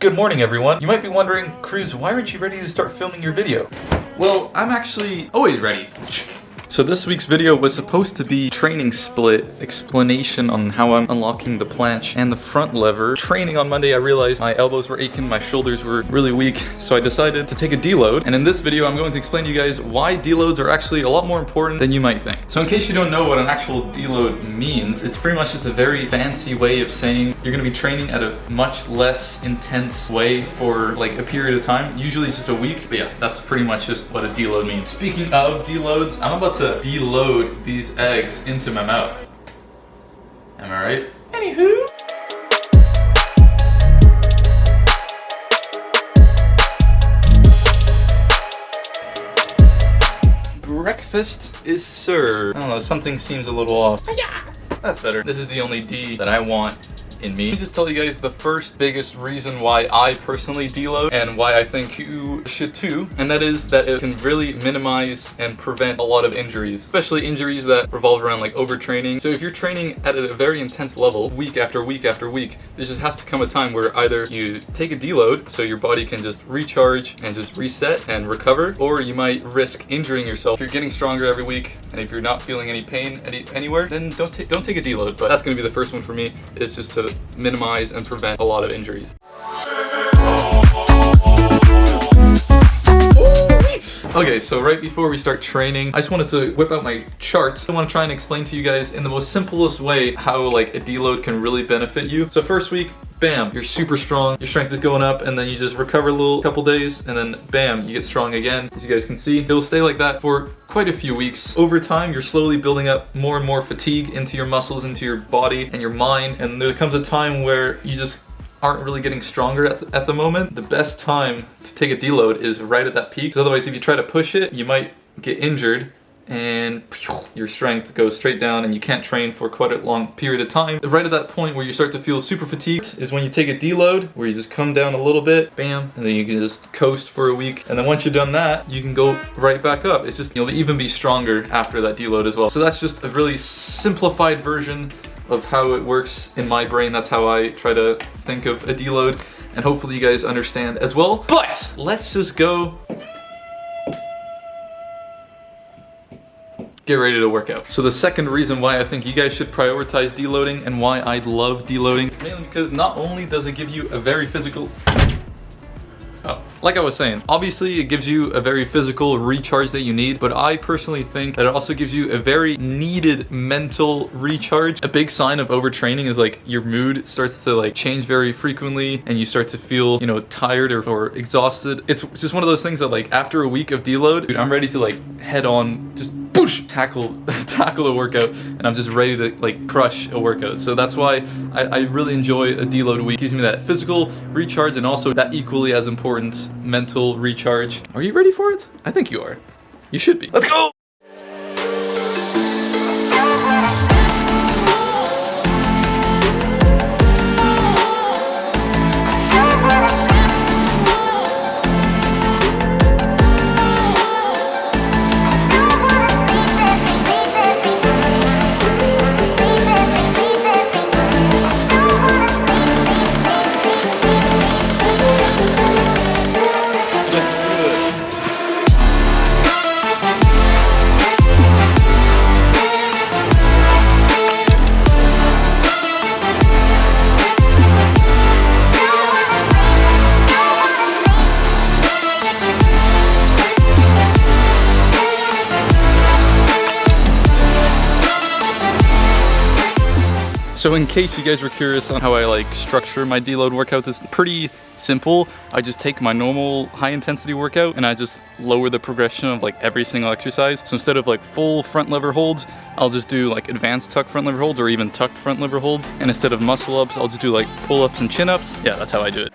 Good morning, everyone. You might be wondering, Cruz, why aren't you ready to start filming your video? Well, I'm actually always ready. So this week's video was supposed to be training split, explanation on how I'm unlocking the planche and the front lever. Training on Monday, I realized my elbows were aching, my shoulders were really weak, so I decided to take a deload. And in this video, I'm going to explain to you guys why deloads are actually a lot more important than you might think. So in case you don't know what an actual deload means, it's pretty much just a very fancy way of saying you're gonna be training at a much less intense way for like a period of time. Usually it's just a week, but yeah, that's pretty much just what a deload means. Speaking of deloads, I'm about to deload these eggs into my mouth. Am I right? Anywho. Breakfast is served. I don't know, something seems a little off. That's better. This is the only D that I want in me. Let me just tell you guys the first biggest reason why I personally deload and why I think you should too, and that is that it can really minimize and prevent a lot of injuries, especially injuries that revolve around like overtraining. So if you're training at a very intense level, week after week after week, there just has to come a time where either you take a deload so your body can just recharge and just reset and recover, or you might risk injuring yourself. If you're getting stronger every week and if you're not feeling any pain anywhere, then don't take a deload. But that's gonna be the first one for me, is just to minimize and prevent a lot of injuries. Okay, so right before we start training, I just wanted to whip out my chart. I want to try and explain to you guys in the most simplest way how like a deload can really benefit you. So first week, bam, you're super strong, your strength is going up, and then you just recover a couple days, and then bam, you get strong again. As you guys can see, it'll stay like that for quite a few weeks. Over time, you're slowly building up more and more fatigue into your muscles, into your body and your mind, and there comes a time where you just aren't really getting stronger at the moment. The best time to take a deload is right at that peak, because otherwise if you try to push it, you might get injured and your strength goes straight down and you can't train for quite a long period of time. Right at that point where you start to feel super fatigued is when you take a deload, where you just come down a little bit, bam, and then you can just coast for a week. And then once you've done that, you can go right back up. It's just, you'll even be stronger after that deload as well. So that's just a really simplified version of how it works in my brain. That's how I try to think of a deload, and hopefully you guys understand as well. But let's just go get ready to work out. So the second reason why I think you guys should prioritize deloading and why I love deloading is mainly because not only does it give you a very physical, like I was saying, obviously it gives you a very physical recharge that you need, but I personally think that it also gives you a very needed mental recharge. A big sign of overtraining is like your mood starts to like change very frequently and you start to feel, you know, tired or exhausted. It's just one of those things that like after a week of deload, dude, I'm ready to like head on, just boosh, tackle a workout, and I'm just ready to like crush a workout. So that's why I really enjoy a deload week. It gives me that physical recharge and also that equally as important mental recharge. Are you ready for it? I think you are. You should be. Let's go! So in case you guys were curious on how I like structure my deload workouts, it's pretty simple. I just take my normal high intensity workout and I just lower the progression of like every single exercise. So instead of like full front lever holds, I'll just do like advanced tuck front lever holds or even tucked front lever holds. And instead of muscle ups, I'll just do like pull ups and chin ups. Yeah, that's how I do it.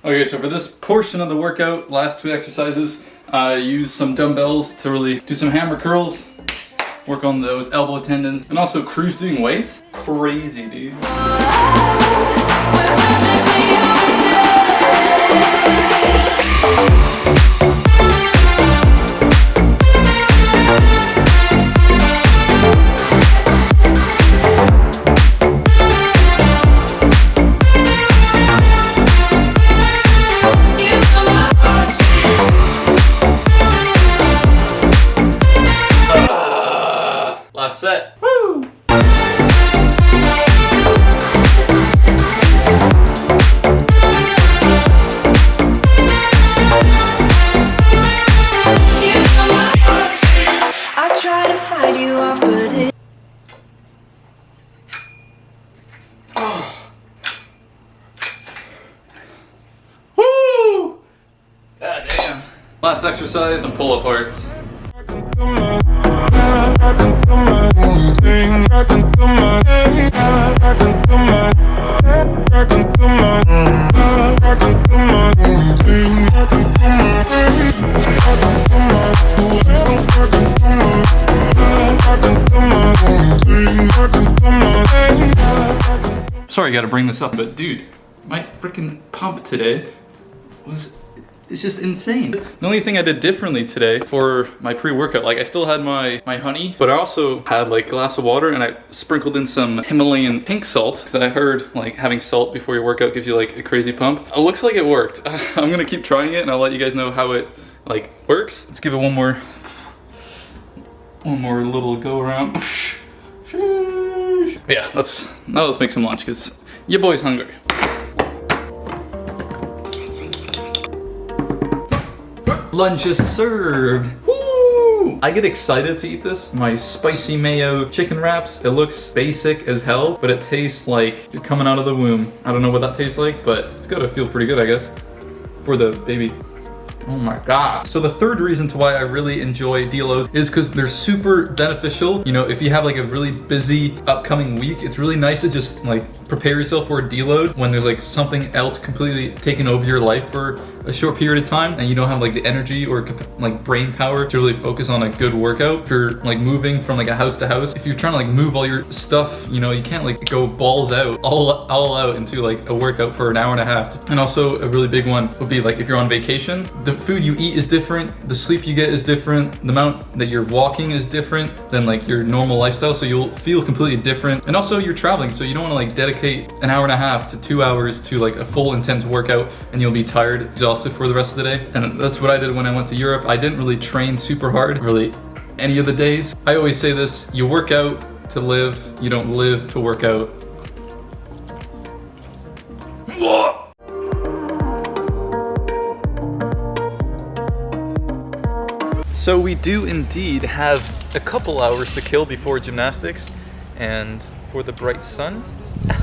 Okay, so for this portion of the workout, last 2 exercises, I use some dumbbells to really do some hammer curls, work on those elbow tendons, and also cruise doing weights. Crazy, dude. Last set. Woo! I try to fight you off, but it. Oh. Woo! God damn. Last exercise, some pull aparts. Sorry, I gotta bring this up, but dude, my freaking pump today it's just insane. The only thing I did differently today for my pre-workout, like I still had my honey, but I also had like a glass of water and I sprinkled in some Himalayan pink salt because I heard like having salt before your workout gives you like a crazy pump. It looks like it worked. I'm gonna keep trying it and I'll let you guys know how it like works. Let's give it one more little go around. Yeah, let's make some lunch because your boy's hungry. Lunch is served. Woo! I get excited to eat this. My spicy mayo chicken wraps. It looks basic as hell, but it tastes like you're coming out of the womb. I don't know what that tastes like, but it's gotta feel pretty good, I guess, for the baby. Oh my god. So the third reason to why I really enjoy deloads is because they're super beneficial. You know, if you have like a really busy upcoming week, it's really nice to just like prepare yourself for a deload when there's like something else completely taking over your life for a short period of time and you don't have like the energy or like brain power to really focus on a good workout. If you're like moving from like a house to house, if you're trying to like move all your stuff, you know, you can't like go balls out, all out into like a workout for an hour and a half. And also a really big one would be like if you're on vacation, the food you eat is different, the sleep you get is different, the amount that you're walking is different than like your normal lifestyle, so you'll feel completely different. And also you're traveling, so you don't want to like dedicate an hour and a half to 2 hours to like a full intense workout and you'll be tired, exhausted for the rest of the day. And that's what I did when I went to Europe. I didn't really train super hard really any of the days. I always say this, you work out to live, you don't live to work out. So we do indeed have a couple hours to kill before gymnastics, and for the bright sun,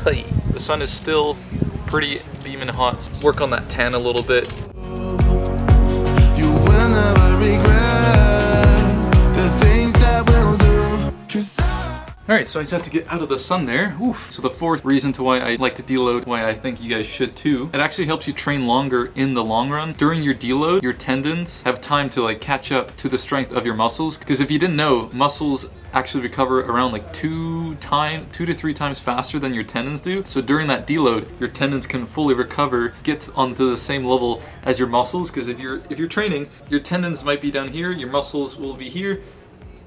the sun is still pretty beaming hot. Work on that tan a little bit. You will never regret the things that we'll do. 'Cause Alright, so I just had to get out of the sun there. Oof. So the fourth reason to why I like to deload, why I think you guys should too, it actually helps you train longer in the long run. During your deload, your tendons have time to like catch up to the strength of your muscles. Because if you didn't know, muscles actually recover around like 2 to 3 times faster than your tendons do. So during that deload, your tendons can fully recover, get onto the same level as your muscles. Because if you're training, your tendons might be down here, your muscles will be here.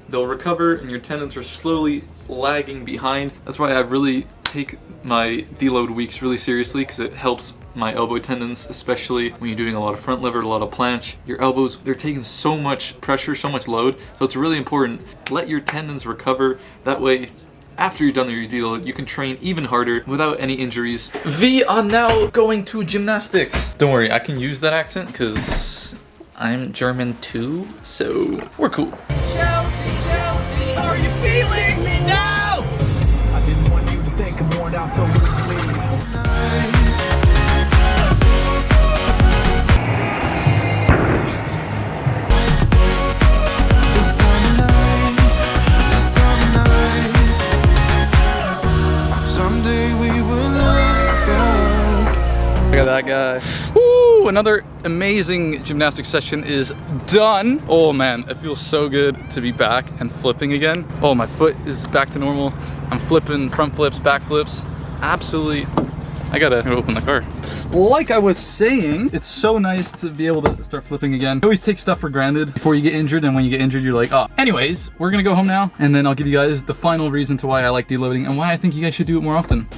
They'll recover and your tendons are slowly lagging behind. That's why I really take my deload weeks really seriously, because it helps my elbow tendons, especially when you're doing a lot of front lever, a lot of planche. Your elbows, they're taking so much pressure, so much load. So it's really important. Let your tendons recover. That way, after you're done your deload, you can train even harder without any injuries. We are now going to gymnastics. Don't worry, I can use that accent because I'm German too, so we're cool. Chelsea, are you feeling me now? I didn't want you to think I'm worn out so easily. someday we will look back Look at that guy. Woo! Another amazing gymnastics session is done. Oh man, it feels so good to be back and flipping again. Oh, my foot is back to normal. I'm flipping front flips, back flips. Absolutely. I gotta open the car. Like I was saying, it's so nice to be able to start flipping again. You always take stuff for granted before you get injured, and when you get injured, you're like, oh. Anyways, we're gonna go home now, and then I'll give you guys the final reason to why I like deloading and why I think you guys should do it more often.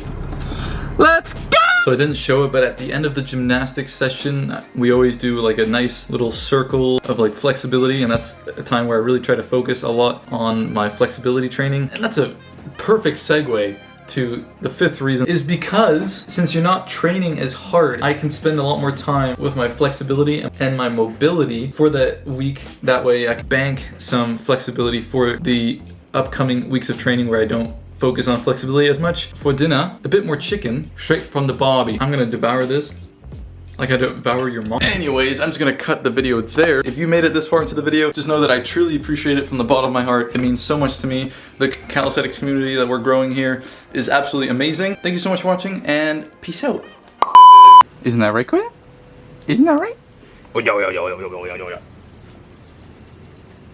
Let's go! So I didn't show it, but at the end of the gymnastics session, we always do like a nice little circle of like flexibility, and that's a time where I really try to focus a lot on my flexibility training. And that's a perfect segue to the fifth reason, is because since you're not training as hard, I can spend a lot more time with my flexibility and my mobility for the week. That way I can bank some flexibility for the upcoming weeks of training where I don't focus on flexibility as much. For dinner, a bit more chicken straight from the barbie. I'm gonna devour this like I devour your mom. Anyways, I'm just gonna cut the video there. If you made it this far into the video, just know that I truly appreciate it from the bottom of my heart. It means so much to me. The calisthenics community that we're growing here is absolutely amazing. Thank you so much for watching, and peace out. Isn't that right, Quinn? Isn't that right? Oh, yo.